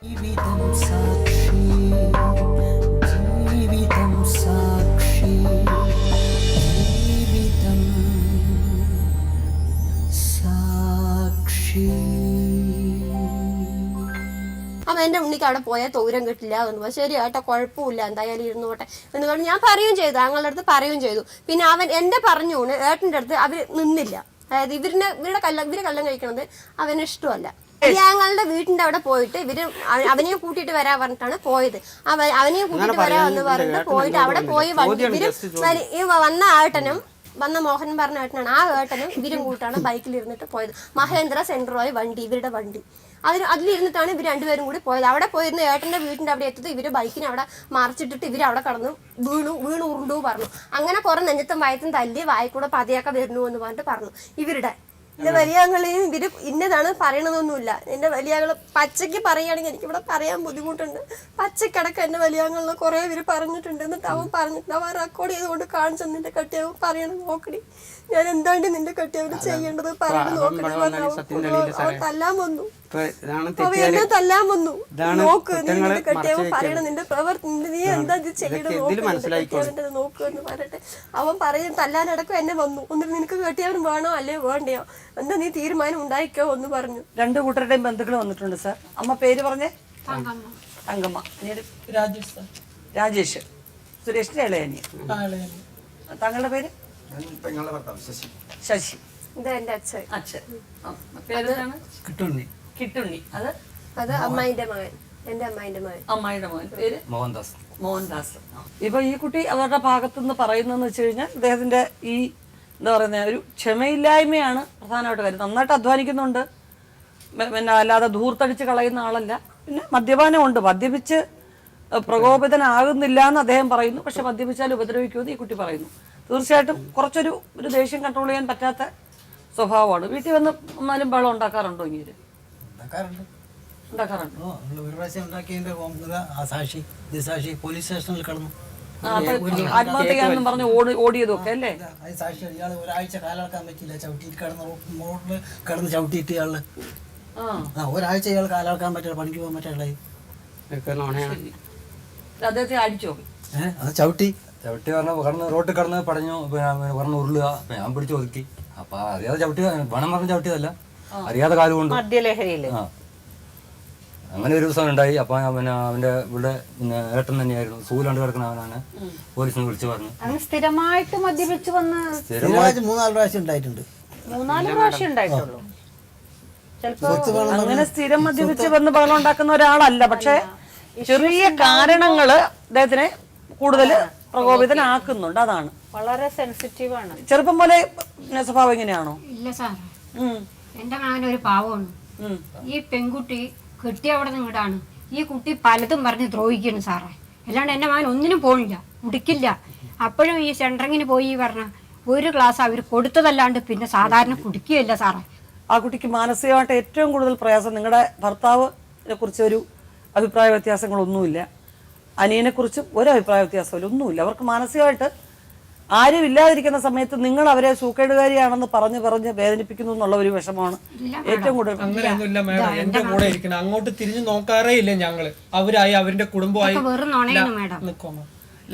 അവൻ എൻ്റെ ഉണ്ണിക്ക് അവിടെ പോയാൽ തൗരം കിട്ടില്ല എന്ന് ശരി ഏട്ടാ കുഴപ്പമില്ല എന്തായാലും ഇരുന്നോട്ടെ എന്ന് പറഞ്ഞ് ഞാൻ പറയുകയും ചെയ്തു, ഞങ്ങളുടെ അടുത്ത് പറയുകയും ചെയ്തു. പിന്നെ അവൻ എൻ്റെ പറഞ്ഞുകൊണ്ട് ഏട്ടൻ്റെ അടുത്ത് അവർ നിന്നില്ല. അതായത് ഇവരുടെ കല്യാണം കഴിക്കണത് അവന് ഇഷ്ടമല്ല. ഞങ്ങളുടെ വീട്ടിന്റെ അവിടെ പോയിട്ട് ഇവര് അവനെയും കൂട്ടിയിട്ട് വരാൻ പറഞ്ഞിട്ടാണ് പോയത്. അവനെയും കൂട്ടിയിട്ട് വരാമെന്ന് പറഞ്ഞിട്ട് പോയിട്ട് അവിടെ പോയി ഇവര് വന്ന ഏട്ടനും വന്ന മോഹൻ പറഞ്ഞ ഏട്ടനാണ്. ആ ഏട്ടനും ഇവരും കൂട്ടാണ് ബൈക്കിൽ ഇരുന്നിട്ട് പോയത്. മഹേന്ദ്ര സെൻട്രോയ വണ്ടി, ഇവരുടെ വണ്ടി. അതിലിരുന്നിട്ടാണ് ഇവർ രണ്ടുപേരും കൂടി പോയത്. അവിടെ പോയിരുന്ന ഏട്ടൻ്റെ വീട്ടിൻ്റെ അവിടെ എത്തത് ഇവര് ബൈക്കിനെ അവിടെ മറിച്ചിട്ടിട്ട് ഇവർ അവിടെ കടന്നു വീണു ഉരുണ്ടു പറഞ്ഞു. അങ്ങനെ കുറെ നെഞ്ചത്തും വയത്തും തല്ലി വായിക്കൂടെ പതിയൊക്കെ വരുന്നു എന്ന് പറഞ്ഞിട്ട് പറഞ്ഞു. ഇവരുടെ എന്റെ വലിയങ്ങളെയും ഇവര് ഇന്നതാണ് പറയണതൊന്നുമില്ല. എന്റെ വലിയകള് പച്ചയ്ക്ക് പറയുകയാണെങ്കിൽ എനിക്കിവിടെ പറയാൻ ബുദ്ധിമുട്ടുണ്ട്. പച്ചക്കടക്കം എന്റെ വലിയങ്ങളിൽ കുറെ ഇവര് പറഞ്ഞിട്ടുണ്ട്. എന്നിട്ട് അവൻ പറഞ്ഞിട്ടുണ്ട്, അവൻ റെക്കോർഡ് ചെയ്തുകൊണ്ട് കാണിച്ചു, നിന്റെ കെട്ടിയവൻ പറയണത് നോക്കടി, ഞാൻ എന്താണ്ട് നിന്റെ കെട്ടിയവന് ചെയ്യേണ്ടത് പറയണത് നോക്കടി പറഞ്ഞു. അവൻ തല്ലാൻ വന്നു, അവൻ എന്നെ തല്ലാൻ വന്നു. നോക്ക്, നീ നിന്റെ കെട്ടിയവൻ പറയണ നിന്റെ പ്രവർത്തി, നീ എന്താ ഇത് ചെയ്യണത് നോക്ക്, നോക്ക് എന്ന് പറഞ്ഞിട്ട് അവൻ പറയും തല്ലാനടക്കം എന്നെ വന്നു. എന്നിട്ട് നിനക്ക് കെട്ടിയവൻ വേണോ അല്ലേ വേണ്ടയോ, എന്താ നീ തീരുമാനം ഉണ്ടായിക്കോ എന്ന് പറഞ്ഞു. രണ്ടു കൂട്ടരുടെയും ബന്ധുക്കൾ വന്നിട്ടുണ്ട് സാർ. അമ്മ പേര് പറഞ്ഞേ? തങ്കമ്മ. രാജേഷ്. സുരേഷിന്റെ ഇളയനി. താങ്കളുടെ പേര്? ശശി. എന്റെ അച്ഛൻ. അച്ഛൻ പേരാണ് കിട്ടുണ്ണി. അത് അമ്മായിന്റെ മകൻ, എന്റെ അമ്മായിന്റെ മകൻ. അമ്മായിയുടെ മകൻ പേര് മോഹൻദാസ്. ഇപ്പൊ ഈ കുട്ടി അവരുടെ ഭാഗത്തുനിന്ന് പറയുന്നതെന്ന് വെച്ച് കഴിഞ്ഞാൽ അദ്ദേഹത്തിന്റെ ഈ എന്താ പറയുന്നത് ഒരു ക്ഷമയില്ലായ്മയാണ് പ്രധാനമായിട്ട് കാര്യം. നന്നായിട്ട് അധ്വാനിക്കുന്നുണ്ട്, പിന്നെ അല്ലാതെ ധൂർത്തടിച്ച് കളയുന്ന ആളല്ല. പിന്നെ മദ്യപാനമുണ്ട്, മദ്യപിച്ച് പ്രകോപിതനാകുന്നില്ല എന്ന് അദ്ദേഹം പറയുന്നു. പക്ഷെ മദ്യപിച്ചാൽ ഉപദ്രവിക്കുമെന്ന് ഈ കുട്ടി പറയുന്നു. തീർച്ചയായിട്ടും കുറച്ചൊരു ദേഷ്യം കൺട്രോൾ ചെയ്യാൻ പറ്റാത്ത സ്വഭാവമാണ്. വീട്ടിൽ വന്ന് ഒന്നാലും ബഹളം ഉണ്ടാക്കാറുണ്ടോ? ഇങ്ങനെ ഉണ്ടാക്കാറുണ്ട്. ഒരു പ്രാവശ്യം ഉണ്ടാക്കിയതിന്റെ സാക്ഷി പോലീസ് സ്റ്റേഷനിൽ കടന്നു ആത്മഹത്യ ചെയ്യാനെന്നും പറഞ്ഞ് ഓടിയതൊക്കെ അല്ലേ? സാക്ഷി ഇയാള് ഒരാഴ്ച കാലാക്കാൻ പറ്റില്ല, ചവിട്ടിയിട്ട് റോഡിൽ കിടന്ന് ചവിട്ടിയിട്ട് ഇയാള് ഒരാഴ്ച ഇയാൾ കാലാക്കാൻ പറ്റില്ല, പണിക്ക് പോകാൻ പറ്റില്ല. അദ്ദേഹത്തെ അടിച്ചോ? അത് ചവിട്ടി പറഞ്ഞ റോട്ടിൽ കിടന്ന് പടഞ്ഞു, പറഞ്ഞ് ഉരുളുക. ഞാൻ പിടിച്ച് ഒതുക്കി. അപ്പൊ അറിയാതെ ചവിട്ടി, പണം പറഞ്ഞ് ചവിട്ടിയതല്ല, അറിയാതെ കാലുകൊണ്ട്. അങ്ങനെ ഒരു ദിവസം ഉണ്ടായി. അപ്പൊ പിന്നെ അവന്റെ ഇവിടെ പിന്നെ ഏട്ടൻ തന്നെയായിരുന്നു, സൂലാണ്ട് കിടക്കുന്ന അവനാണ്. പോലീസിനെ വിളിച്ചു പറഞ്ഞു. സ്ഥിരമായിട്ട് മദ്യപിച്ച് വന്ന് സ്ഥിരമായിട്ട് 3-4 പ്രാവശ്യം ഉണ്ടായിട്ടുണ്ട്. 3-4 പ്രാവശ്യം ഉണ്ടായിട്ടുള്ളൂ. അങ്ങനെ സ്ഥിരം മദ്യപിച്ച് വന്ന് ബഹളം ഉണ്ടാക്കുന്ന ഒരാളല്ല. പക്ഷെ ചെറിയ കാരണങ്ങള് അദ്ദേഹത്തിനെ കൂടുതൽ പ്രകോപിതനാക്കുന്നുണ്ട്. അതാണ് വളരെ സെൻസിറ്റീവ് ആണ്. ചെറുപ്പം പോലെ സ്വഭാവം എങ്ങനെയാണോ? ഇല്ല സാർ, എന്റെ മകനൊരു പാവമാണ്. ഈ പെൺകുട്ടി കെട്ടിയ അവിടെ നിങ്ങടാണ്. ഈ കുട്ടി പലതും പറഞ്ഞ് ദ്രോഹിക്കുന്നു സാറേ. അല്ലാണ്ട് എന്റെ മകൻ ഒന്നിനും പോണില്ല, മുടിക്കില്ല. അപ്പോഴും ഈ സെൻട്രിങ്ങിന് പോയി പറഞ്ഞ ഒരു ഗ്ലാസ് അവർ കൊടുത്തതല്ലാണ്ട് പിന്നെ സാധാരണ കുടിക്കുകയില്ല സാറേ. ആ കുട്ടിക്ക് മാനസികമായിട്ട് ഏറ്റവും കൂടുതൽ പ്രയാസം, നിങ്ങളുടെ ഭർത്താവിനെ കുറിച്ച് ഒരു അഭിപ്രായ വ്യത്യാസങ്ങളൊന്നുമില്ല, അനിയനെക്കുറിച്ചും ഒരു അഭിപ്രായ വ്യത്യാസമില്ല, ഒന്നുമില്ല. അവർക്ക് മാനസികമായിട്ട് ആരും ഇല്ലാതിരിക്കുന്ന സമയത്ത് നിങ്ങൾ അവരെ സൂക്കേടുകാരിയാണെന്ന് പറഞ്ഞ് വേദനിപ്പിക്കുന്നു എന്നുള്ള ഒരു വിഷമമാണ് ഏറ്റവും കൂടുതൽ. അങ്ങനെയൊന്നുമില്ല മാഡം, എന്റെ കൂടെ ഇരിക്കണം, അങ്ങോട്ട് തിരിഞ്ഞു നോക്കാറേ ഇല്ല ഞങ്ങള്. അവരായി അവരുടെ കുടുംബമായി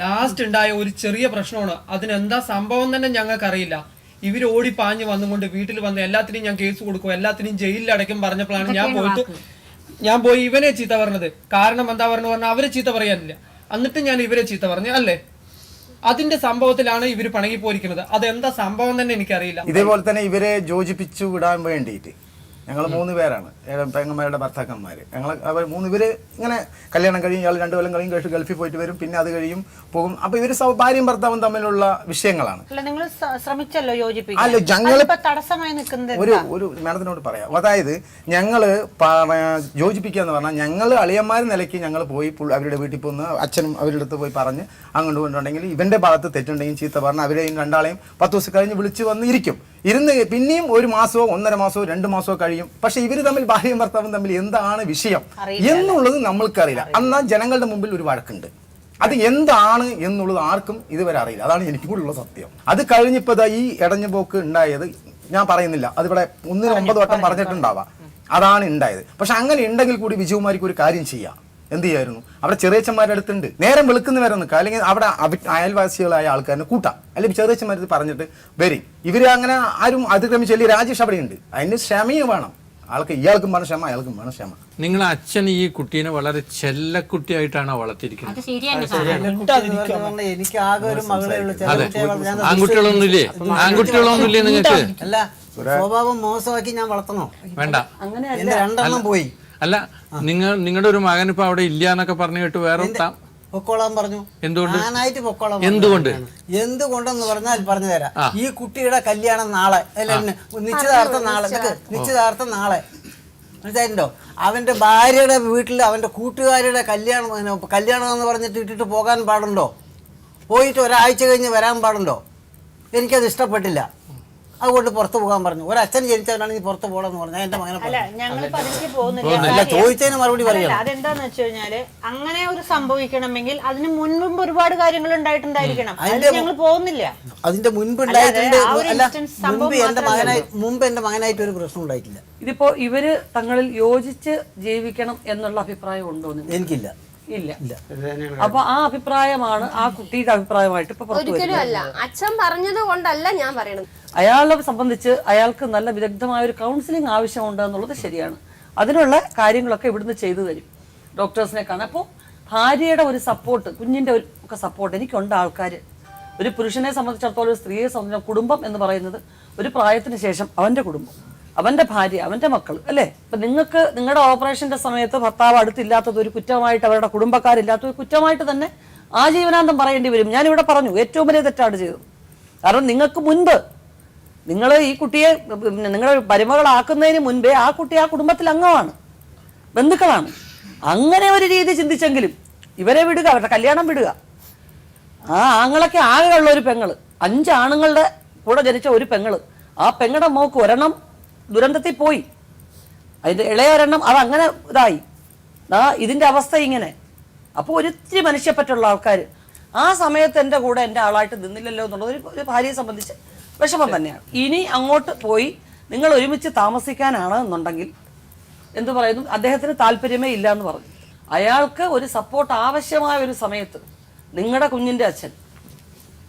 ലാസ്റ്റ് ഉണ്ടായ ഒരു ചെറിയ പ്രശ്നമാണ്. അതിനെന്താ സംഭവം തന്നെ ഞങ്ങൾക്ക് അറിയില്ല. ഇവര് ഓടി പാഞ്ഞ് വന്നുകൊണ്ട് വീട്ടിൽ വന്ന് എല്ലാത്തിനും ഞാൻ കേസ് കൊടുക്കും, എല്ലാത്തിനും ജയിലിൽ അടയ്ക്കും പറഞ്ഞപ്പോഴാണ് ഞാൻ പോയി ഇവനെ ചീത്ത പറഞ്ഞത്. കാരണം എന്താ പറഞ്ഞാൽ അവരെ ചീത്ത പറയാനില്ല, എന്നിട്ട് ഞാൻ ഇവരെ ചീത്ത പറഞ്ഞു അല്ലേ. അതിന്റെ സംഭവത്തിലാണ് ഇവര് പണങ്ങി പോയിരിക്കുന്നത്. അതെന്താ സംഭവം തന്നെ എനിക്കറിയില്ല. ഇതേപോലെ തന്നെ ഇവരെ യോജിപ്പിച്ചു വിടാൻ വേണ്ടിയിട്ട് ഞങ്ങൾ 3 പേരാണ്, പെങ്ങന്മാരുടെ ഭർത്താക്കന്മാർ. അവർ 3 പേര് ഇങ്ങനെ കല്യാണം കഴിയും, ഇയാൾ 2 കൊല്ലം കഴിയും, ഗൾഫിൽ പോയിട്ട് വരും, പിന്നെ അത് കഴിയും പോകും. അപ്പൊ ഇവര് ഭാര്യയും ഭർത്താവും തമ്മിലുള്ള വിഷയങ്ങളാണ്. നിങ്ങൾ ശ്രമിച്ചല്ലോ യോജിപ്പിക്കാൻ. അല്ല, ഞങ്ങൾ തടസ്സമായി നിൽക്കുന്നത് ഒരു മാഡത്തിനോട് പറയാം. അതായത് ഞങ്ങള് യോജിപ്പിക്കുക എന്ന് പറഞ്ഞാൽ ഞങ്ങൾ അളിയന്മാർ നിലയ്ക്ക് ഞങ്ങൾ പോയി അവരുടെ വീട്ടിൽ പോന്ന് അച്ഛനും അവരുടെ അടുത്ത് പോയി പറഞ്ഞ് അങ്ങോട്ട് കൊണ്ടുണ്ടെങ്കിൽ ഇവന്റെ ഭാഗത്ത് തെറ്റുണ്ടെങ്കിൽ ചീത്ത പറഞ്ഞ് അവരെയും രണ്ടാളെയും 10 ദിവസം കഴിഞ്ഞ് വിളിച്ച് വന്ന് ഇരുന്ന് പിന്നെയും 1 മാസമോ 1.5 മാസമോ 2 മാസമോ കഴിയും. പക്ഷെ ഇവര് തമ്മിൽ ഭാര്യയും ഭർത്താവും തമ്മിൽ എന്താണ് വിഷയം എന്നുള്ളത് നമ്മൾക്കറിയില്ല. എന്നാൽ ജനങ്ങളുടെ മുമ്പിൽ ഒരു വഴക്കുണ്ട്. അത് എന്താണ് എന്നുള്ളത് ആർക്കും ഇതുവരെ അറിയില്ല. അതാണ് എനിക്ക് കൂടിയുള്ള സത്യം. അത് കഴിഞ്ഞിപ്പോ ഈ ഇടഞ്ഞുപോക്ക് ഉണ്ടായത് ഞാൻ പറയുന്നില്ല, അതിവിടെ 1-9 വട്ടം പറഞ്ഞിട്ടുണ്ടാവാം. അതാണ് ഉണ്ടായത്. പക്ഷെ അങ്ങനെ ഉണ്ടെങ്കിൽ കൂടി വിജയകുമാരിക്ക് ഒരു കാര്യം ചെയ്യാം. എന്ത് ചെയ്യായിരുന്നു, അവിടെ ചെറിയച്ചന്മാരുടെ അടുത്തുണ്ട്, നേരം വെളുക്കുന്ന വരെ നിൽക്കുക, അല്ലെങ്കിൽ അവിടെ അയൽവാസികളായ ആൾക്കാരിനെ കൂട്ടാം, അല്ലെങ്കിൽ ചെറിയച്ചന്മാരത് പറഞ്ഞിട്ട് വരും. ഇവർ അങ്ങനെ ആരും അതിക്രമിച്ചല്ലേ, രാജേഷ് അവിടെ ഉണ്ട്, അതിന് ക്ഷമയും വേണം ആൾക്ക്. ഇയാൾക്കും വേണം ക്ഷമ, അയാൾക്കും വേണം ക്ഷമ. നിങ്ങൾ അച്ഛൻ ഈ കുട്ടീനെ വളരെ ചെല്ലക്കുട്ടിയായിട്ടാണ് വളർത്തിയിരിക്കുന്നത്. അത് ശരിയാണ് സാറേ. എനിക്ക് ആകെ ഒരു മകളേ ഉള്ളൂ. അതെ, ആൺകുട്ടികളൊന്നുമില്ലേ? ആൺകുട്ടികളൊന്നുമില്ലേ നിങ്ങൾക്ക്? അല്ല, സ്വഭാവം മോശമാക്കി ഞാൻ വളർത്തണോ? വേണ്ട. എന്റെ 2 എണ്ണം പോയി. അല്ല, നിങ്ങളുടെ ഒരു മകൻ ഇപ്പൊ അവിടെ ഇല്ല എന്നൊക്കെ പറഞ്ഞു കേട്ട് വേറെ പൊക്കോളാൻ പറഞ്ഞു. എന്തുകൊണ്ട്? ഞാനായിട്ട് പൊക്കോളാൻ. എന്തുകൊണ്ടെന്ന് പറഞ്ഞാൽ പറഞ്ഞു തരാം. ഈ കുട്ടിയുടെ കല്യാണം നാളെ, അല്ല നിശ്ചയദാർത്ഥം നാളെ, മനസ്സിലായിട്ടുണ്ടോ? അവന്റെ ഭാര്യയുടെ വീട്ടിൽ അവന്റെ കൂട്ടുകാരുടെ കല്യാണം എന്ന് പറഞ്ഞിട്ട് ഇട്ടിട്ട് പോകാൻ പാടുണ്ടോ? പോയിട്ട് ഒരാഴ്ച കഴിഞ്ഞ് വരാൻ പാടുണ്ടോ? എനിക്കത് ഇഷ്ടപ്പെട്ടില്ല, അതുകൊണ്ട് പുറത്തു പോകാൻ പറഞ്ഞു. ഒരച്ഛൻ ജനിച്ചവനാണ് നീ പുറത്ത് പോകണമെന്ന് പറഞ്ഞാൽ എന്റെ മകനെ അല്ല, ഞങ്ങളിപ്പോ അതിലേക്ക് പോകുന്നില്ല. ചോദിച്ചതിന് മറുപടി പറയാം. അതെന്താന്ന് വെച്ച് കഴിഞ്ഞാല് അങ്ങനെ ഒരു സംഭവിക്കണമെങ്കിൽ അതിന് മുൻപ് ഒരുപാട് കാര്യങ്ങൾ ഉണ്ടായിട്ടുണ്ടായിരിക്കണം. ഞങ്ങൾ പോകുന്നില്ല. അതിന്റെ മുൻപ് ഉണ്ടായിട്ടുണ്ട്. അല്ല, മുമ്പ് എന്റെ മകനായിട്ട് ഒരു പ്രശ്നം ഉണ്ടായിട്ടില്ല. ഇതിപ്പോ ഇവര് തങ്ങളിൽ യോജിച്ച് ജീവിക്കണം എന്നുള്ള അഭിപ്രായം ഉണ്ടോ? എനിക്കില്ല. ഇല്ല. അപ്പൊ ആ അഭിപ്രായമാണ് ആ കുട്ടിയുടെ അഭിപ്രായമായിട്ട് ഇപ്പൊ ഒരിക്കലും അല്ല. അച്ഛൻ പറഞ്ഞത് കൊണ്ടല്ല ഞാൻ പറയണത്. അയാളെ സംബന്ധിച്ച് അയാൾക്ക് നല്ല വിദഗ്ധമായ ഒരു കൗൺസിലിംഗ് ആവശ്യമുണ്ട് എന്നുള്ളത് ശരിയാണ്. അതിനുള്ള കാര്യങ്ങളൊക്കെ ഇവിടുന്ന് ചെയ്തു തരും, ഡോക്ടേഴ്സിനെ കാണാം. അപ്പോൾ ഭാര്യയുടെ ഒരു സപ്പോർട്ട്, കുഞ്ഞിന്റെ ഒക്കെ സപ്പോർട്ട് എനിക്കുണ്ട്. ആൾക്കാർ, ഒരു പുരുഷനെ സംബന്ധിച്ചിടത്തോളം, ഒരു സ്ത്രീയെ സംബന്ധിച്ച കുടുംബം എന്ന് പറയുന്നത് ഒരു പ്രായത്തിന് ശേഷം അവന്റെ കുടുംബം, അവന്റെ ഭാര്യ, അവന്റെ മക്കൾ, അല്ലേ? അപ്പൊ നിങ്ങൾക്ക് നിങ്ങളുടെ ഓപ്പറേഷന്റെ സമയത്ത് ഭർത്താവ് അടുത്തില്ലാത്തത് ഒരു കുറ്റമായിട്ട്, അവരുടെ കുടുംബക്കാരില്ലാത്ത ഒരു കുറ്റമായിട്ട് തന്നെ ആജീവനാന്തം പറയേണ്ടി വരും. ഞാനിവിടെ പറഞ്ഞു ഏറ്റവും വലിയ തെറ്റാണ് ചെയ്തത്. കാരണം നിങ്ങൾക്ക് മുൻപ് നിങ്ങൾ ഈ കുട്ടിയെ നിങ്ങളുടെ മരുമകളാക്കുന്നതിന് മുൻപേ ആ കുട്ടി ആ കുടുംബത്തിൽ അംഗമാണ്, ബന്ധുക്കളാണ്. അങ്ങനെ ഒരു രീതി ചിന്തിച്ചെങ്കിലും ഇവരെ വിടുക, അവരുടെ കല്യാണം വിടുക. ആ ആങ്ങളൊക്കെ ആകെയുള്ള ഒരു പെങ്ങള്, 5 ആണുങ്ങളുടെ കൂടെ ജനിച്ച ഒരു പെങ്ങള്, ആ പെങ്ങളുടെ മോക്ക് ഒരെണ്ണം ദുരന്തത്തിൽ പോയി, അതിന്റെ ഇളയൊരെണ്ണം അതങ്ങനെ ഇതായി. ഇതിന്റെ അവസ്ഥ ഇങ്ങനെ. അപ്പോൾ ഒരിത്തിരി മനുഷ്യപ്പറ്റുള്ള ആൾക്കാർ ആ സമയത്ത് എൻ്റെ കൂടെ എൻ്റെ ആളായിട്ട് നിന്നില്ലല്ലോ എന്നുള്ളത് ഒരു ഭാര്യയെ സംബന്ധിച്ച് വിഷമം തന്നെയാണ്. ഇനി അങ്ങോട്ട് പോയി നിങ്ങൾ ഒരുമിച്ച് താമസിക്കാനാണ് എന്നുണ്ടെങ്കിൽ എന്തു പറയുന്നു, അദ്ദേഹത്തിന് താല്പര്യമേ ഇല്ല എന്ന് പറഞ്ഞു. അയാൾക്ക് ഒരു സപ്പോർട്ട് ആവശ്യമായ ഒരു സമയത്ത് നിങ്ങളുടെ കുഞ്ഞിൻ്റെ അച്ഛൻ,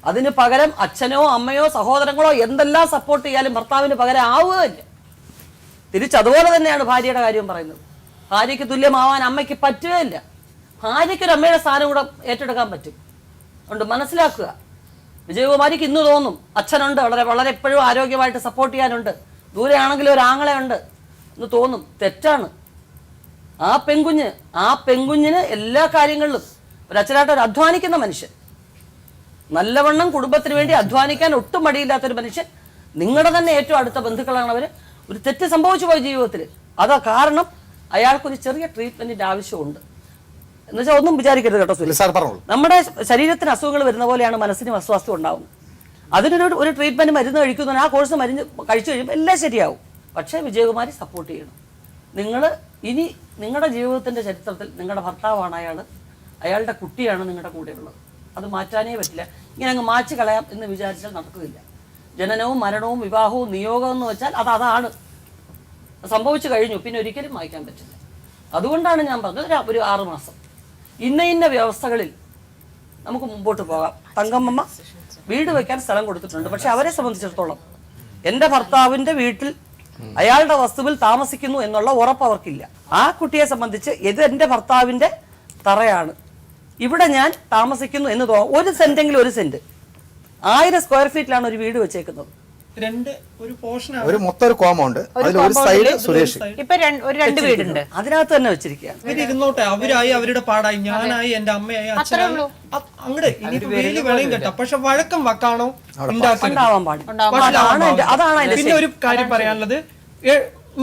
അതിന് പകരം അച്ഛനോ അമ്മയോ സഹോദരങ്ങളോ എന്തെല്ലാം സപ്പോർട്ട് ചെയ്യാലും ഭർത്താവിന് പകരം ആവുകയില്ല. തിരിച്ചതുപോലെ തന്നെയാണ് ഭാര്യയുടെ കാര്യം പറയുന്നത്. ഭാര്യയ്ക്ക് തുല്യമാവാൻ അമ്മയ്ക്ക് പറ്റുകയില്ല. ഭാര്യയ്ക്കൊരു അമ്മയുടെ സ്ഥാനം കൂടെ ഏറ്റെടുക്കാൻ പറ്റും. അതുകൊണ്ട് മനസ്സിലാക്കുക, വിജയകുമാരിക്ക് ഇന്ന് തോന്നും അച്ഛനുണ്ട്, വളരെ വളരെ എപ്പോഴും ആരോഗ്യമായിട്ട് സപ്പോർട്ട് ചെയ്യാനുണ്ട്, ദൂരെയാണെങ്കിലും ഒരു ആങ്ങളയുണ്ട് എന്ന് തോന്നും. തെറ്റാണ്. ആ പെൺകുഞ്ഞിന് എല്ലാ കാര്യങ്ങളിലും ഒരച്ഛനായിട്ട് ഒരു അധ്വാനിക്കുന്ന മനുഷ്യൻ, നല്ലവണ്ണം കുടുംബത്തിന് വേണ്ടി അധ്വാനിക്കാൻ ഒട്ടും മടിയില്ലാത്തൊരു മനുഷ്യൻ, നിങ്ങളുടെ തന്നെ ഏറ്റവും അടുത്ത ബന്ധുക്കളാണ് അവർ. ഒരു തെറ്റ് സംഭവിച്ചു പോയി ജീവിതത്തിൽ. അതാ കാരണം അയാൾക്കൊരു ചെറിയ ട്രീറ്റ്മെന്റിന്റെ ആവശ്യമുണ്ട്. എന്നുവെച്ചാൽ ഒന്നും വിചാരിക്കരുത് കേട്ടോ സുനിൽ. നമ്മുടെ ശരീരത്തിന് അസുഖങ്ങൾ വരുന്ന പോലെയാണ് മനസ്സിന് അസ്വാസ്ഥ്യം ഉണ്ടാവുന്നത്. അതിനൊരു ട്രീറ്റ്മെന്റ് മരുന്ന് കഴിക്കുന്നു, ആ കോഴ്സ് മരുന്ന് കഴിച്ചു കഴിയുമ്പോൾ എല്ലാം ശരിയാവും. പക്ഷേ വിജയകുമാരി സപ്പോർട്ട് ചെയ്യണം. നിങ്ങൾ ഇനി നിങ്ങളുടെ ജീവിതത്തിന്റെ ചരിത്രത്തിൽ നിങ്ങളുടെ ഭർത്താവാണ് അയാളുടെ കുട്ടിയാണ് നിങ്ങളുടെ കൂടെ ഉള്ളത്. അത് മാറ്റാനേ പറ്റില്ല. ഇങ്ങനെ അങ്ങ് മാറ്റി കളയാം എന്ന് വിചാരിച്ചാൽ നടക്കുകയില്ല. ജനനവും മരണവും വിവാഹവും നിയോഗം എന്ന് വെച്ചാൽ അതാണ് സംഭവിച്ചു കഴിഞ്ഞു, പിന്നെ ഒരിക്കലും മായ്ക്കാൻ പറ്റില്ല. അതുകൊണ്ടാണ് ഞാൻ പറഞ്ഞത് ഒരു 6 മാസം ഇന്ന വ്യവസ്ഥകളിൽ നമുക്ക് മുമ്പോട്ട് പോകാം. തങ്കമ്മ വീട് വയ്ക്കാൻ സ്ഥലം കൊടുത്തിട്ടുണ്ട്. പക്ഷെ അവരെ സംബന്ധിച്ചിടത്തോളം എൻ്റെ ഭർത്താവിൻ്റെ വീട്ടിൽ അയാളുടെ വസ്തുവിൽ താമസിക്കുന്നു എന്നുള്ള ഉറപ്പ് അവർക്കില്ല. ആ കുട്ടിയെ സംബന്ധിച്ച് ഇത് എൻ്റെ ഭർത്താവിൻ്റെ തറയാണ്, ഇവിടെ ഞാൻ താമസിക്കുന്നു എന്ന് തോന്നുന്നു. 1 സെന്റെങ്കിലും 1 സെന്റ് 1000 സ്ക്വയർ ഫീറ്റിലാണ് ഒരു വീട് വെച്ചേക്കുന്നത്. ഒരു മൊത്തം ഒരു കോമ്പൗണ്ട്, അതിൽ ഒരു സൈഡ് സുരേഷ്. ഇപ്പൊ 2 വീടുണ്ട്, അതിനകത്ത് തന്നെ വെച്ചിരിക്കുകയാണ്. ഇവരിരുന്നോട്ടെ, അവരായി അവരുടെ പാടായി, ഞാനായി എന്റെ അമ്മയായി അച്ഛനായി അങ്ങടെ ഇനിയിപ്പോ വെയില് വെളിയും കേട്ടോ. പക്ഷെ വഴക്കം വക്കാണോ ഉണ്ടാവാൻ പാടില്ല. പിന്നെ ഒരു കാര്യം പറയാനുള്ളത്,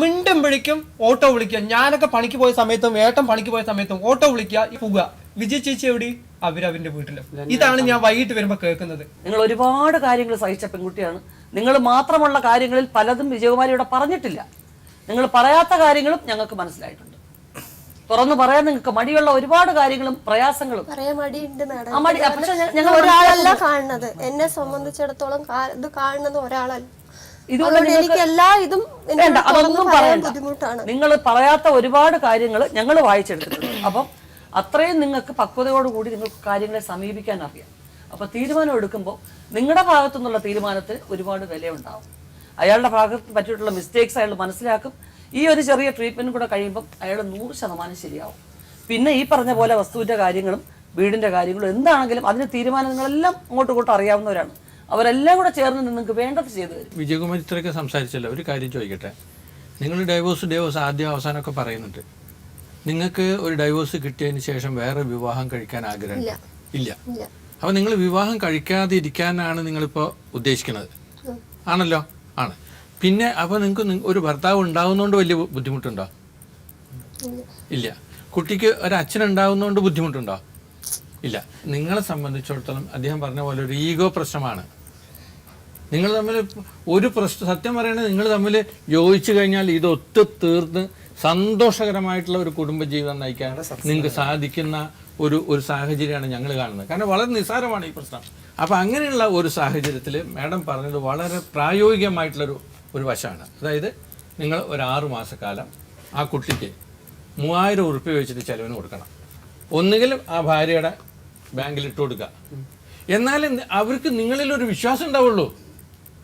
മിണ്ടുമ്പോഴേക്കും ഓട്ടോ വിളിക്കുക. ഞാനൊക്കെ പണിക്ക് പോയ സമയത്തും ഏട്ടൻ പണിക്ക് പോയ സമയത്തും ഓട്ടോ വിളിക്കുക, പോവുക. വിജയ് ചേച്ചി എവിടെ? അവരവന്റെ വീട്ടിലും. ഇതാണ് ഞാൻ വൈകിട്ട് വരുമ്പോ കേൾക്കുന്നത്. നിങ്ങൾ ഒരുപാട് കാര്യങ്ങൾ സഹിച്ച പെൺകുട്ടിയാണ്. നിങ്ങൾ മാത്രമുള്ള കാര്യങ്ങളിൽ പലതും വിജയകുമാരിയുടെ പറഞ്ഞിട്ടില്ല. നിങ്ങൾ പറയാത്ത കാര്യങ്ങളും ഞങ്ങൾക്ക് മനസ്സിലായിട്ടുണ്ട്. തുറന്നു പറയാൻ നിങ്ങൾക്ക് മടിയുള്ള ഒരുപാട് കാര്യങ്ങളും പ്രയാസങ്ങളും ഞങ്ങൾ ഒരാളല്ല കാണുന്നത്. എന്നെ സംബന്ധിച്ചിടത്തോളം ഇത് കാണുന്നത് ഒരാളല്ല. ഇതുകൊണ്ട് അതുകൊണ്ട് എനിക്ക് എല്ലാ ഇതും വേണ്ട, എന്നോട് അതൊന്നും തുറന്ന് പറയാൻ പറയണ്ട. ബുദ്ധിമുട്ടാണ്. നിങ്ങൾ പറയാത്ത ഒരുപാട് കാര്യങ്ങൾ ഞങ്ങൾ വായിച്ചെടുത്തിട്ടുണ്ട്. അപ്പം അത്രയും നിങ്ങൾക്ക് പക്വതയോടുകൂടി നിങ്ങൾക്ക് കാര്യങ്ങളെ സമീപിക്കാൻ അറിയാം. അപ്പൊ തീരുമാനം എടുക്കുമ്പോൾ നിങ്ങളുടെ ഭാഗത്തു നിന്നുള്ള തീരുമാനത്തിന് ഒരുപാട് വിലയുണ്ടാവും. അയാളുടെ ഭാഗത്ത് പറ്റിയിട്ടുള്ള മിസ്റ്റേക്സ് അയാൾ മനസ്സിലാക്കും. ഈ ഒരു ചെറിയ ട്രീറ്റ്മെന്റ് കൂടെ കഴിയുമ്പോൾ അയാൾ 100% ശരിയാവും. പിന്നെ ഈ പറഞ്ഞ പോലെ വസ്തുവിന്റെ കാര്യങ്ങളും വീടിന്റെ കാര്യങ്ങളും എന്താണെങ്കിലും അതിന് തീരുമാനം നിങ്ങളെല്ലാം അങ്ങോട്ടും ഇങ്ങോട്ടും അറിയാവുന്നവരാണ്. അവരെല്ലാം കൂടെ ചേർന്ന് നിങ്ങൾക്ക് വേണ്ടത് ചെയ്തു തരും. വിജയകുമാർ ഇത്രയൊക്കെ സംസാരിച്ചല്ലോ, ഒരു കാര്യം ചോദിക്കട്ടെ. നിങ്ങൾ ഡൈവോഴ്സ് ആദ്യം അവസാനമൊക്കെ പറയുന്നുണ്ട്. നിങ്ങൾക്ക് ഒരു ഡൈവോഴ്സ് കിട്ടിയതിന് ശേഷം വേറെ വിവാഹം കഴിക്കാൻ ആഗ്രഹം ഇല്ല. അപ്പോൾ നിങ്ങൾ വിവാഹം കഴിക്കാതിരിക്കാനാണ് നിങ്ങളിപ്പോൾ ഉദ്ദേശിക്കുന്നത്, ആണല്ലോ? ആണ്. പിന്നെ അപ്പോൾ നിങ്ങൾക്ക് ഒരു ഭർത്താവ് ഉണ്ടാകുന്നതുകൊണ്ട് വലിയ ബുദ്ധിമുട്ടുണ്ടോ? ഇല്ല. കുട്ടിക്ക് ഒരു അച്ഛനുണ്ടാകുന്നതുകൊണ്ട് ബുദ്ധിമുട്ടുണ്ടോ? ഇല്ല. നിങ്ങളെ സംബന്ധിച്ചിടത്തോളം അദ്ദേഹം പറഞ്ഞ പോലെ ഒരു ഈഗോ പ്രശ്നമാണ്. നിങ്ങൾ തമ്മിൽ ഒരു പ്രശ്നം, സത്യം പറയുന്നത് നിങ്ങൾ തമ്മിൽ യോജിച്ചു കഴിഞ്ഞാൽ ഇത് തീർന്ന് സന്തോഷകരമായിട്ടുള്ള ഒരു കുടുംബജീവിതം നയിക്കാൻ നിങ്ങൾക്ക് സാധിക്കുന്ന ഒരു സാഹചര്യമാണ് ഞങ്ങൾ കാണുന്നത്. കാരണം വളരെ നിസ്സാരമാണ് ഈ പ്രശ്നം. അപ്പോൾ അങ്ങനെയുള്ള ഒരു സാഹചര്യത്തിൽ മാഡം പറഞ്ഞത് വളരെ പ്രായോഗികമായിട്ടുള്ളൊരു വശമാണ്. അതായത് നിങ്ങൾ ഒരു 6 മാസക്കാലം ആ കുട്ടിക്ക് 3000 ഉറുപ്പ്യ വെച്ചിട്ട് ചിലവിന് കൊടുക്കണം. ഒന്നുകിൽ ആ ഭാര്യയുടെ ബാങ്കിൽ ഇട്ട് കൊടുക്കുക, എന്നാലും അവർക്ക് നിങ്ങളിൽ ഒരു വിശ്വാസം ഉണ്ടാവുള്ളൂ.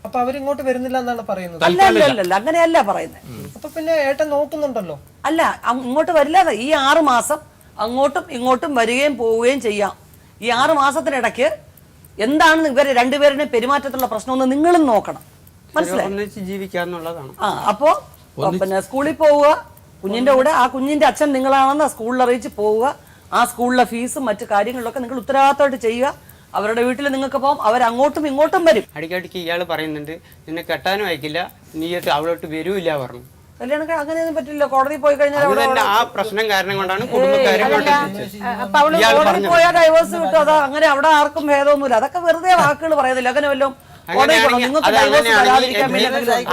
അപ്പൊ അവരിങ്ങോട്ട് വരുന്നില്ല എന്നാണ് പറയുന്നത്. അല്ല, അങ്ങനെയല്ല പറയുന്നത്. അപ്പൊ പിന്നെ ഏട്ടൻ നോക്കുന്നുണ്ടല്ലോ. അല്ല, ഇങ്ങോട്ട് വരില്ല. ഈ 6 മാസം അങ്ങോട്ടും ഇങ്ങോട്ടും വരികയും പോവുകയും ചെയ്യാം. ഈ 6 മാസത്തിനിടയ്ക്ക് എന്താണ് ഇവരെ രണ്ടുപേരുടെയും പെരുമാറ്റത്തിലുള്ള പ്രശ്നമെന്ന് നിങ്ങളും നോക്കണം. മനസ്സിലായി? ജീവിക്കാന്നുള്ളതാണ്. അപ്പോ പിന്നെ സ്കൂളിൽ പോവുക, കുഞ്ഞിന്റെ കൂടെ ആ കുഞ്ഞിന്റെ അച്ഛൻ നിങ്ങളാണെന്ന് സ്കൂളിൽ അറിയിച്ച് പോവുക. ആ സ്കൂളിലെ ഫീസും മറ്റു കാര്യങ്ങളിലൊക്കെ നിങ്ങൾ ഉത്തരവാദിത്തമായിട്ട് ചെയ്യുക. അവരുടെ വീട്ടിൽ നിങ്ങൾക്ക് പോകും, അവരങ്ങോട്ടും ഇങ്ങോട്ടും വരും. അടിക്കടിക്ക് ഇയാൾ പറയുന്നുണ്ട് നിന്നെ കെട്ടാനും അയക്കില്ല, നീ അവളോട്ട് വരൂല്ല പറഞ്ഞു. കല്യാണം അങ്ങനെയൊന്നും പറ്റില്ല. കോടതി പോയി കഴിഞ്ഞാൽ ആ പ്രശ്നം കാരണം കൊണ്ടാണ് കുടുംബക്കാരെ കോടതി പോയാൽ ഡൈവേഴ്സ് കിട്ടും. അത് അങ്ങനെ അവിടെ ആർക്കും ഭേദമൊന്നുമില്ല. അതൊക്കെ വെറുതെ വാക്കുകൾ പറയുന്നില്ല. അങ്ങനെ വല്ലതും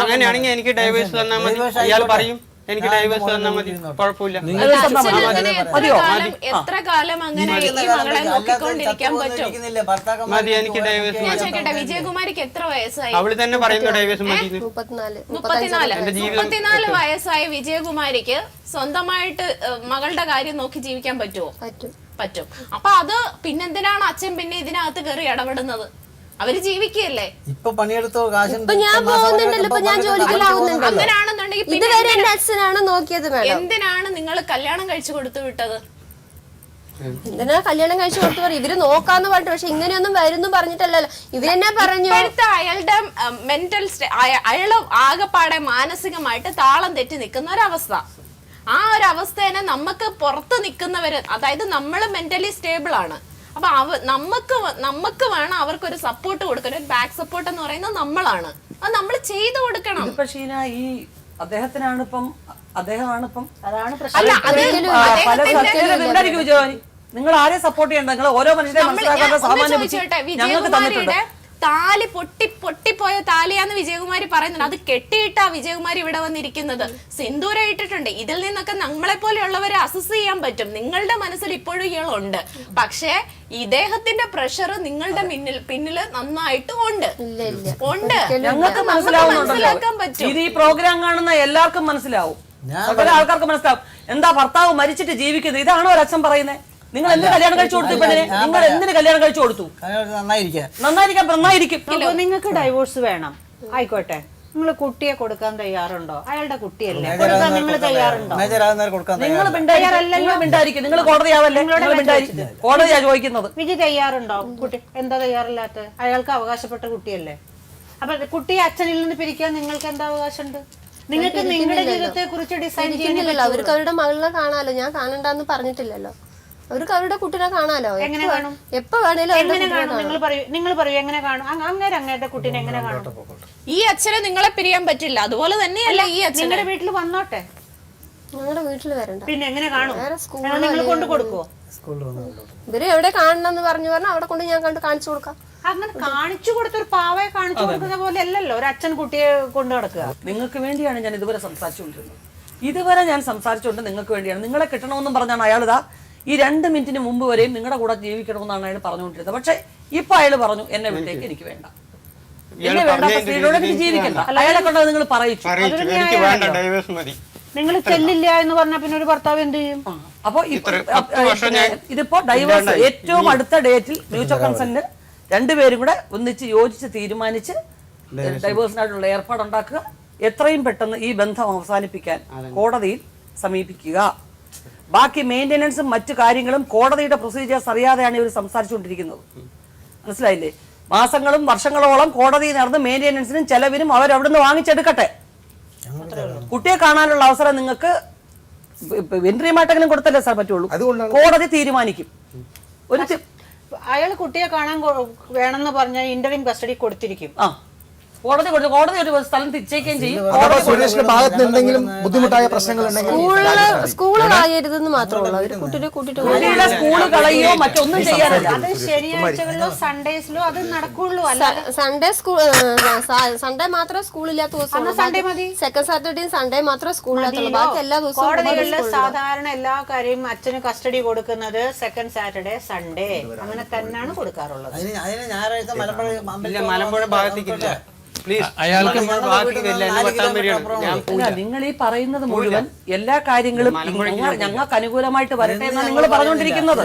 അങ്ങനെയാണെങ്കിൽ എനിക്ക് ഡൈവേഴ്സ് തന്നാൽ മതി. ഇയാൾ പറയും എനിക്ക് ഡൈവേഴ്സ് തന്നാൽ മതി, കുഴപ്പമില്ല. എത്ര കാലം അങ്ങനെ ഈ മകളെ നോക്കിക്കൊണ്ടിരിക്കാൻ പറ്റും? മതി, എനിക്ക് ഡൈവേഴ്സ്. ഞാൻ ചോദിക്കട്ടെ, വിജയകുമാരിക്ക് എത്ര വയസ്സായി? അവള് തന്നെ പറയുന്നു ഡൈവേഴ്സ് മതി. 34 വയസ്സായ വിജയകുമാരിക്ക് സ്വന്തമായിട്ട് മകളുടെ കാര്യം നോക്കി ജീവിക്കാൻ പറ്റുമോ? പറ്റും. അപ്പൊ അത് പിന്നെന്തിനാണ് അച്ഛൻ പിന്നെ ഇതിനകത്ത് കയറി ഇടപെടുന്നത്? അവര് ജീവിക്കുകയല്ലേ. ഇപ്പൊ പണിയെടുത്തോ കാശ് ഞാൻ പോകുന്നുണ്ടല്ലോ, ഇപ്പൊ ഞാൻ ജോലിക്കെല്ലാവുന്നുണ്ടല്ലോ. അങ്ങനെയാണെന്നുണ്ടെങ്കിൽ ഇതുവരെ എന്റെ അച്ഛനാണ് നോക്കിയത്. എന്തിനാണ് നിങ്ങൾ കല്യാണം കഴിച്ചു കൊടുത്തു വിട്ടത്? എന്തിനാ കല്യാണം കഴിച്ചു കൊടുത്തു പറയും? ഇവര് നോക്കാന്ന് പറഞ്ഞിട്ട്, പക്ഷെ ഇങ്ങനെയൊന്നും വരുന്നു പറഞ്ഞിട്ടല്ലല്ലോ. ഇവരെന്നെ പറഞ്ഞു. ഇപ്പോഴത്തെ അയാളുടെ മെന്റൽ അയാള് ആകെപ്പാടെ മാനസികമായിട്ട് താളം തെറ്റി നിൽക്കുന്ന ഒരവസ്ഥ. ആ ഒരു അവസ്ഥേനെ നമുക്ക് പുറത്ത് നിൽക്കുന്നവര്, അതായത് നമ്മള് മെന്റലി സ്റ്റേബിൾ ആണ്. അപ്പൊ നമുക്ക് വേണം അവർക്കൊരു സപ്പോർട്ട് കൊടുക്കാൻ. ഒരു ബാക്ക് സപ്പോർട്ട് എന്ന് പറയുന്നത് നമ്മളാണ്. അത് നമ്മൾ ചെയ്തു കൊടുക്കണം. ഇപ്പൊ ഷീന, ഈ അദ്ദേഹമാണിപ്പം അതാണ് വിജയവാനി. നിങ്ങൾ ആരെ സപ്പോർട്ട് ചെയ്യണ്ട? നിങ്ങൾ ഓരോ മനുഷ്യരെ മനസ്സിലാക്കാത്ത സാമാന്യ ബുദ്ധി ഞങ്ങൾക്ക് തന്നിട്ടുണ്ട്. താലി പൊട്ടിപ്പോയ താലിയാന്ന് വിജയകുമാരി പറയുന്നുണ്ട്. അത് കെട്ടിയിട്ടാ വിജയകുമാരി ഇവിടെ വന്നിരിക്കുന്നത്. സിന്ദൂരം ഇട്ടിട്ടുണ്ട്. ഇതിൽ നിന്നൊക്കെ നമ്മളെ പോലെയുള്ളവരെ അസസ് ചെയ്യാൻ പറ്റും. നിങ്ങളുടെ മനസ്സിൽ ഇപ്പോഴും ഇയാളുണ്ട്. പക്ഷേ ഇദ്ദേഹത്തിന്റെ പ്രഷർ നിങ്ങളുടെ പിന്നില് നന്നായിട്ട് ഉണ്ട്. ഞങ്ങൾക്ക് മനസ്സിലാക്കാൻ പറ്റും. ഇത് ഈ പ്രോഗ്രാം കാണുന്ന എല്ലാവർക്കും മനസ്സിലാവും. സകല ആൾക്കാർക്ക് മനസ്സിലാവും. എന്താ ഭർത്താവ് മരിച്ചിട്ട് ജീവിക്കുന്നത്? ഇതാണോ ഒരച്ഛൻ പറയുന്നത്? നിങ്ങൾ എന്തിനു കല്യാണം കഴിച്ചു കൊടുത്തു? പെണ്ണിനെ നിങ്ങൾ എന്തിനു കല്യാണം കഴിച്ചു കൊടുത്തു? നന്നായിരിക്കും. നിങ്ങൾക്ക് ഡൈവോഴ്സ് വേണം, ആയിക്കോട്ടെ. നിങ്ങൾ കുട്ടിയെ കൊടുക്കാൻ തയ്യാറുണ്ടോ? അയാളുടെ കുട്ടിയല്ലേ, കൊടുക്കാൻ നിങ്ങൾ തയ്യാറുണ്ടോ? നിങ്ങൾ മിണ്ടായിരിക്കും. നിങ്ങൾ കോടതിയാവല്ലേ? കോടതിയാ ചോദിക്കുന്നത്. വിജി തയ്യാറുണ്ടോ? കുട്ടി എന്താ തയ്യാറില്ലാത്ത? അയാൾക്ക് അവകാശപ്പെട്ട കുട്ടിയല്ലേ. അപ്പൊ കുട്ടിയെ അച്ഛനിൽ നിന്ന് പിരിക്കാൻ നിങ്ങൾക്ക് എന്താ അവകാശമുണ്ട്? നിങ്ങൾക്ക് നിങ്ങളുടെ ജീവിതത്തെ കുറിച്ച് ഡിസൈൻ ചെയ്യുന്നില്ലല്ലോ. അവർക്ക് അവരുടെ മകളെ കാണാലോ. ഞാൻ കാണണ്ടെന്ന് പറഞ്ഞിട്ടില്ലല്ലോ. അവർക്ക് അവരുടെ കുട്ടിനെ കാണാലോ. എങ്ങനെ കാണും? എപ്പോ വേണേലും എങ്ങനെ കാണും? നിങ്ങൾ പറയൂ എങ്ങനെ കാണും? അങ്ങയുടെ കുട്ടീനെ എങ്ങനെ കാണും? ഈ അച്ഛനെ നിങ്ങളെ പിരിയാൻ പറ്റില്ല. അതുപോലെ തന്നെയല്ല ഈ അച്ഛൻ നിങ്ങളുടെ വീട്ടിൽ വന്നോട്ടെ. ഞങ്ങളുടെ വീട്ടിൽ വരണ്ട. പിന്നെ എങ്ങനെ കാണും? നിങ്ങൾ കൊണ്ടു കൊടുക്കുവോ? ഇവര് എവിടെ കാണണമെന്ന് പറഞ്ഞു അവിടെ കൊണ്ട് ഞാൻ കാണിച്ചു കൊടുക്കാം. അങ്ങനെ കാണിച്ചു കൊടുത്തൊരു പാവയെ കാണിച്ചു കൊടുക്കുന്ന പോലെ അല്ലല്ലോ ഒരു അച്ഛൻ കുട്ടിയെ കൊണ്ടു നടക്കുക. നിങ്ങൾക്ക് വേണ്ടിയാണ് ഞാൻ ഇതുവരെ സംസാരിച്ചുകൊണ്ടിരുന്നത്. ഇതുവരെ ഞാൻ സംസാരിച്ചുകൊണ്ട് നിങ്ങൾക്ക് വേണ്ടിയാണ്. നിങ്ങളെ കിട്ടണമെന്നും പറഞ്ഞാണ് അയാളിതാ ഈ 2 മിനിറ്റിന് മുമ്പ് വരെയും നിങ്ങളുടെ കൂടെ ജീവിക്കണമെന്നാണ് അയാൾ പറഞ്ഞുകൊണ്ടിരുന്നത്. പക്ഷെ ഇപ്പൊ അയാൾ പറഞ്ഞു എന്നെ വിട്ടേക്ക്, എനിക്ക് വേണ്ട. എന്നെ വേണ്ടാത്ത സ്ത്രീയോട് എനിക്ക് ജീവിക്കണ്ട. അയാളെ കണ്ടത് നിങ്ങൾ പറയിച്ചു. എനിക്ക് വേണ്ട, ഡൈവേഴ്സ് മതി. നിങ്ങൾ ചെല്ലില്ല എന്ന് പറഞ്ഞാൽ പിന്നെ ഒരു ഭർത്താവ് എന്ത് ചെയ്യും? അപ്പൊ ഇതിപ്പോ ഡൈവേഴ്സ് ഏറ്റവും അടുത്ത ഡേറ്റിൽ മ്യൂച്വൽ കൺസെന്റ് രണ്ടുപേരും കൂടെ ഒന്നിച്ച് യോജിച്ച് തീരുമാനിച്ച് ഡൈവേഴ്സിനായിട്ടുള്ള ഏർപ്പാടുണ്ടാക്കുക. എത്രയും പെട്ടെന്ന് ഈ ബന്ധം അവസാനിപ്പിക്കാൻ കോടതിയിൽ സമീപിക്കുക. ബാക്കി മെയിൻ്റെനൻസും മറ്റു കാര്യങ്ങളും കോടതിയുടെ പ്രൊസീജിയേഴ്സ് അറിയാതെയാണ് ഇവർ സംസാരിച്ചുകൊണ്ടിരിക്കുന്നത്. മനസ്സിലായില്ലേ? മാസങ്ങളും വർഷങ്ങളോളം കോടതി നടന്ന് മെയിൻ്റെനൻസിനും ചെലവിനും അവരവിടുന്ന് വാങ്ങിച്ചെടുക്കട്ടെ. കുട്ടിയെ കാണാനുള്ള അവസരം നിങ്ങൾക്ക് എൻട്രിയുമായിട്ടെങ്കിലും കൊടുത്തല്ലേ സാർ പറ്റുള്ളൂ. കോടതി തീരുമാനിക്കും. അയാൾ കുട്ടിയെ കാണാൻ വേണമെന്ന് പറഞ്ഞാൽ ഇന്റർവ്യൂ കസ്റ്റഡി കൊടുത്തിരിക്കും. കോടതി ഒരു സ്ഥലം തിരിച്ചേക്കുകയും ചെയ്യും. സുരേഷിന്റെ ഭാഗത്ത് എന്തെങ്കിലും ബുദ്ധിമുട്ടായ പ്രശ്നങ്ങൾ സ്കൂള് കളയരുതെന്ന് മാത്രമേ ഉള്ളൂ. കുട്ടിയുടെ സ്കൂള് കളയോ മറ്റൊന്നും ചെയ്യാറില്ല. അത് ശനിയാഴ്ചകളിലോ സൺഡേസിലോ അത് നടക്കുള്ളൂ. സൺഡേ മാത്രമേ സ്കൂളില്ലാത്ത ദിവസം. സൺഡേ മതി. സെക്കൻഡ് സാറ്റർഡേയും സൺഡേ മാത്രമേ സ്കൂളില്ലാത്തുള്ളൂ. ബാക്കി എല്ലാ ദിവസവും കോടതികളിൽ സാധാരണ എല്ലാ കാര്യവും അച്ഛന് കസ്റ്റഡി കൊടുക്കുന്നത് സെക്കൻഡ് സാറ്റർഡേ സൺഡേ അങ്ങനെ തന്നെയാണ് കൊടുക്കാറുള്ളത്. അതിന് ഞായറാഴ്ച മലമ്പുഴ ഭാഗത്തേക്കില്ല. നിങ്ങൾ ഈ പറയുന്നത് മുഴുവൻ എല്ലാ കാര്യങ്ങളും ഞങ്ങൾക്ക് അനുകൂലമായിട്ട് വരട്ടെ എന്നാണ് നിങ്ങൾ പറഞ്ഞുകൊണ്ടിരിക്കുന്നത്.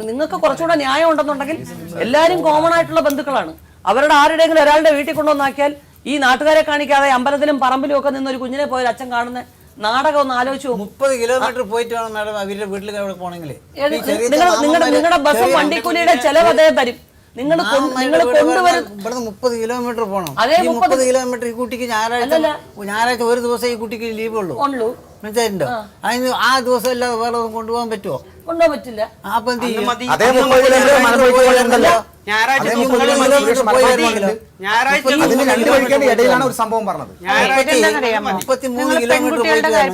നിങ്ങൾക്ക് കുറച്ചുകൂടെ ന്യായം ഉണ്ടെന്നുണ്ടെങ്കിൽ എല്ലാരും കോമൺ ആയിട്ടുള്ള ബന്ധുക്കളാണ്. അവരുടെ ആരുടെയെങ്കിലും ഒരാളുടെ വീട്ടിൽ കൊണ്ടുവന്നാക്കിയാൽ ഈ നാട്ടുകാരെ കാണിക്കാതെ അമ്പലത്തിലും പറമ്പിലും ഒക്കെ നിന്ന് ഒരു കുഞ്ഞിനെ പോയാൽ അച്ഛൻ കാണുന്ന നാടകം ഒന്ന് ആലോചിച്ചു. 30 കിലോമീറ്റർ പോയിട്ട് വേണം മാഡം അവരുടെ വീട്ടിൽ പോകണമെങ്കിൽ. നിങ്ങളുടെ ബസ് വണ്ടിക്കൂലിയുടെ ചെലവ് അദ്ദേഹം തരും. നിങ്ങൾ കൊണ്ടുവരും. ഇവിടുന്ന് 30 കിലോമീറ്റർ പോകണം. 30 കിലോമീറ്റർ ഈ കുട്ടിക്ക് ഞായറാഴ്ച ഒരു ദിവസം ഈ കുട്ടിക്ക് ലീവ് ഉള്ളൂ. മനസ്സിലായിട്ടുണ്ടോ? അതിന് ആ ദിവസം അല്ലാതെ വേറെ കൊണ്ടുപോകാൻ പറ്റുമോ? കൊണ്ടുപോകാൻ പറ്റില്ല. അപ്പൊ എന്ത് ചെയ്യും? ഇടയിലാണ് ഒരു സംഭവം പറഞ്ഞത്.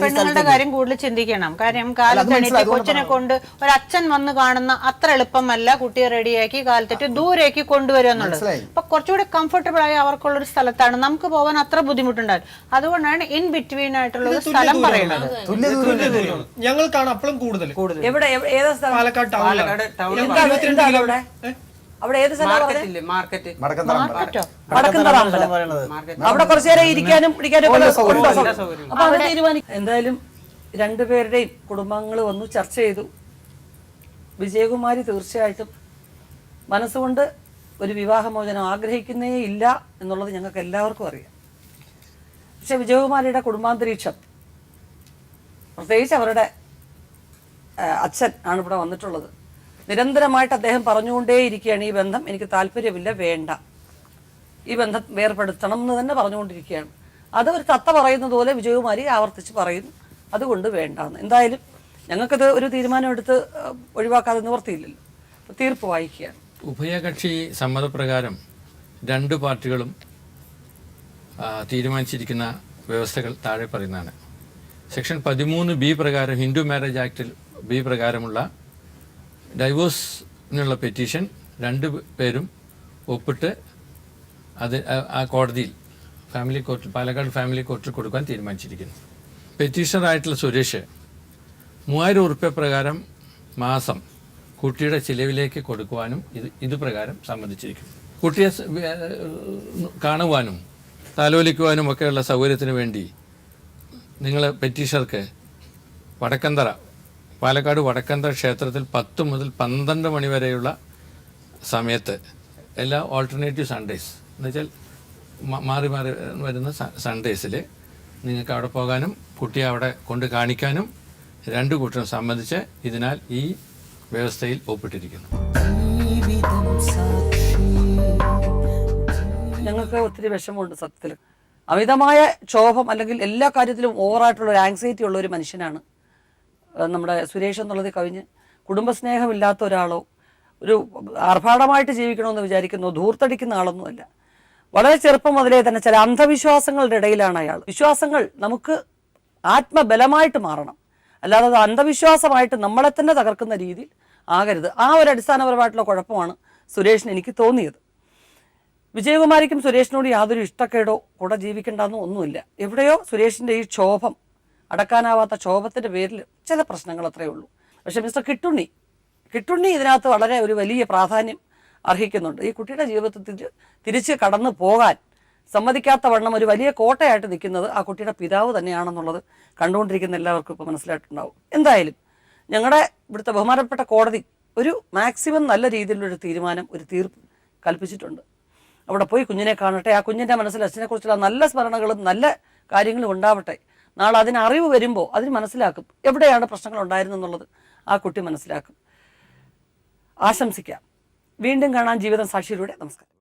പെണ്ണുങ്ങളുടെ കാര്യം കൂടുതൽ ചിന്തിക്കണം. കാര്യം കാലത്തെണീറ്റ് കൊച്ചിനെ കൊണ്ട് ഒരു അച്ഛൻ വന്ന് കാണുന്ന അത്ര എളുപ്പമല്ല കുട്ടിയെ റെഡിയാക്കി കാലത്തെറ്റ് ദൂരേക്ക് കൊണ്ടുവരിക എന്നുള്ളത്. അപ്പൊ കുറച്ചുകൂടി കംഫർട്ടബിൾ ആയി അവർക്കുള്ള ഒരു സ്ഥലത്താണ് നമുക്ക് പോകാൻ അത്ര ബുദ്ധിമുട്ടുണ്ടാകും. അതുകൊണ്ടാണ് ഇൻ ബിറ്റ്വീൻ ആയിട്ടുള്ള ഒരു സ്ഥലം പറയുന്നത്. ഞങ്ങൾക്കാണ് അപ്പോഴും കൂടുതൽ. എവിടെ ഏതാ സ്ഥലം? പാലക്കാട് അവിടെ ഏത് സ്ഥലം? മാർക്കറ്റ്. വടക്കന്തറ അമ്പലം. അവിടെ കുറച്ചു നേരം ഇരിക്കാനും പിടിക്കാനും അപ്പൊ അവിടെ തീരുമാനിക്കും. എന്തായാലും രണ്ടുപേരുടെയും കുടുംബങ്ങൾ വന്നു ചർച്ച ചെയ്തു. വിജയകുമാരി തീർച്ചയായിട്ടും മനസ്സുകൊണ്ട് ഒരു വിവാഹമോചനം ആഗ്രഹിക്കുന്നേ ഇല്ല എന്നുള്ളത് ഞങ്ങൾക്ക് എല്ലാവർക്കും അറിയാം. പക്ഷെ വിജയകുമാരിയുടെ കുടുംബാന്തരീക്ഷം, പ്രത്യേകിച്ച് അവരുടെ അച്ഛൻ ആണ് ഇവിടെ വന്നിട്ടുള്ളത്. നിരന്തരമായിട്ട് അദ്ദേഹം പറഞ്ഞുകൊണ്ടേയിരിക്കുകയാണ് ഈ ബന്ധം എനിക്ക് താല്പര്യമില്ല, വേണ്ട, ഈ ബന്ധം വേർപെടുത്തണം എന്ന് തന്നെ പറഞ്ഞുകൊണ്ടിരിക്കുകയാണ്. അത് ഒരു തത്ത പറയുന്നത് പോലെ വിജയകുമാരി ആവർത്തിച്ച് പറയുന്നു, അതുകൊണ്ട് വേണ്ടാന്ന്. എന്തായാലും ഞങ്ങൾക്കത് ഒരു തീരുമാനമെടുത്ത് ഒഴിവാക്കാതെ നിവർത്തിയില്ലല്ലോ. തീർപ്പ് വായിക്കുകയാണ്. ഉഭയകക്ഷി സമ്മതപ്രകാരം രണ്ട് പാർട്ടികളും തീരുമാനിച്ചിരിക്കുന്ന വ്യവസ്ഥകൾ താഴെ പറയുന്നതാണ്. സെക്ഷൻ 13B പ്രകാരം, ഹിന്ദു മാരേജ് ആക്ടിൽ B പ്രകാരമുള്ള ഡൈവോഴ്സിനുള്ള പെറ്റീഷൻ രണ്ടു പേരും ഒപ്പിട്ട് അത് ആ കോടതിയിൽ ഫാമിലി കോർട്ടിൽ, പാലക്കാട് ഫാമിലി കോർട്ടിൽ കൊടുക്കാൻ തീരുമാനിച്ചിരിക്കുന്നു. പെറ്റീഷണറായിട്ടുള്ള സുരേഷ് 3000 ഉറുപ്പ്യ പ്രകാരം മാസം കുട്ടിയുടെ ചിലവിലേക്ക് കൊടുക്കുവാനും ഇത് പ്രകാരം സമ്മതിച്ചിരിക്കുന്നു. കുട്ടിയെ കാണുവാനും താലോലിക്കുവാനും ഒക്കെയുള്ള സൗകര്യത്തിന് വേണ്ടി നിങ്ങൾ പെറ്റീഷർക്ക് പാലക്കാട് വടക്കന്തറ ക്ഷേത്രത്തിൽ 10 മുതൽ 12 മണി വരെയുള്ള സമയത്ത് എല്ലാ ഓൾട്ടർനേറ്റീവ് സൺഡേസ് എന്നുവെച്ചാൽ മാറി മാറി വരുന്ന സൺഡേസിൽ നിങ്ങൾക്ക് അവിടെ പോകാനും കുട്ടിയെ അവിടെ കൊണ്ട് കാണിക്കാനും രണ്ടു കൂട്ടരും സമ്മതിച്ച് ഇതിനാൽ ഈ വ്യവസ്ഥയിൽ ഒപ്പിട്ടിരിക്കുന്നു. ഞങ്ങൾക്ക് ഒത്തിരി വിഷമമുണ്ട് സത്യത്തിൽ. അമിതമായ ക്ഷോഭം അല്ലെങ്കിൽ എല്ലാ കാര്യത്തിലും ഓവറായിട്ടുള്ള ഒരു ആങ്സൈറ്റി ഉള്ള ഒരു മനുഷ്യനാണ് നമ്മുടെ സുരേഷ് എന്നുള്ളത്. കവിഞ്ഞ് കുടുംബസ്നേഹമില്ലാത്ത ഒരാളോ ഒരു ആർഭാടമായിട്ട് ജീവിക്കണമെന്ന് വിചാരിക്കുന്നോ ധൂർത്തടിക്കുന്ന ആളൊന്നുമല്ല. വളരെ ചെറുപ്പം മുതലേ തന്നെ ചില അന്ധവിശ്വാസങ്ങളുടെ ഇടയിലാണ് അയാൾ. വിശ്വാസങ്ങൾ നമുക്ക് ആത്മബലമായിട്ട് മാറണം, അല്ലാതെ അത് അന്ധവിശ്വാസമായിട്ട് നമ്മളെ തന്നെ തകർക്കുന്ന രീതിയിൽ ആകരുത്. ആ ഒരു അടിസ്ഥാനപരമായിട്ടുള്ള കുഴപ്പമാണ് സുരേഷിന് എനിക്ക് തോന്നിയത്. വിജയകുമാരിക്കും സുരേഷിനോട് യാതൊരു ഇഷ്ടക്കേടോ കൂടെ ജീവിക്കേണ്ടെന്നോ ഒന്നുമില്ല. എവിടെയോ സുരേഷിൻ്റെ ഈ ക്ഷോഭം, അടക്കാനാവാത്ത ക്ഷോഭത്തിൻ്റെ പേരിൽ ചില പ്രശ്നങ്ങൾ അത്രയേ ഉള്ളൂ. പക്ഷേ മിസ്റ്റർ കിട്ടുണ്ണി ഇതിനകത്ത് വളരെ ഒരു വലിയ പ്രാധാന്യം അർഹിക്കുന്നുണ്ട്. ഈ കുട്ടിയുടെ ജീവിതത്തിൽ തിരിച്ച് കടന്നു പോകാൻ സമ്മതിക്കാത്ത വണ്ണം ഒരു വലിയ കോട്ടയായിട്ട് നിൽക്കുന്നത് ആ കുട്ടിയുടെ പിതാവ് തന്നെയാണെന്നുള്ളത് കണ്ടുകൊണ്ടിരിക്കുന്ന എല്ലാവർക്കും ഇപ്പോൾ മനസ്സിലായിട്ടുണ്ടാവും. എന്തായാലും ഞങ്ങളുടെ ഇവിടുത്തെ ബഹുമാനപ്പെട്ട കോടതി ഒരു മാക്സിമം നല്ല രീതിയിലുള്ളൊരു തീരുമാനം, ഒരു തീർപ്പ് കൽപ്പിച്ചിട്ടുണ്ട്. അവിടെ പോയി കുഞ്ഞിനെ കാണട്ടെ, ആ കുഞ്ഞിൻ്റെ മനസ്സിൽ അച്ഛനെക്കുറിച്ചുള്ള നല്ല സ്മരണകളും നല്ല കാര്യങ്ങളും ഉണ്ടാവട്ടെ. നാളെ അതിന് അറിവ് വരുമ്പോൾ അതിന് മനസ്സിലാക്കും എവിടെയാണ് പ്രശ്നങ്ങൾ ഉണ്ടായിരുന്നെന്നുള്ളത് ആ കുട്ടി മനസ്സിലാക്കും. ആശംസിക്കാം. വീണ്ടും കാണാൻ ജീവിതം സാക്ഷിയിലൂടെ. നമസ്കാരം.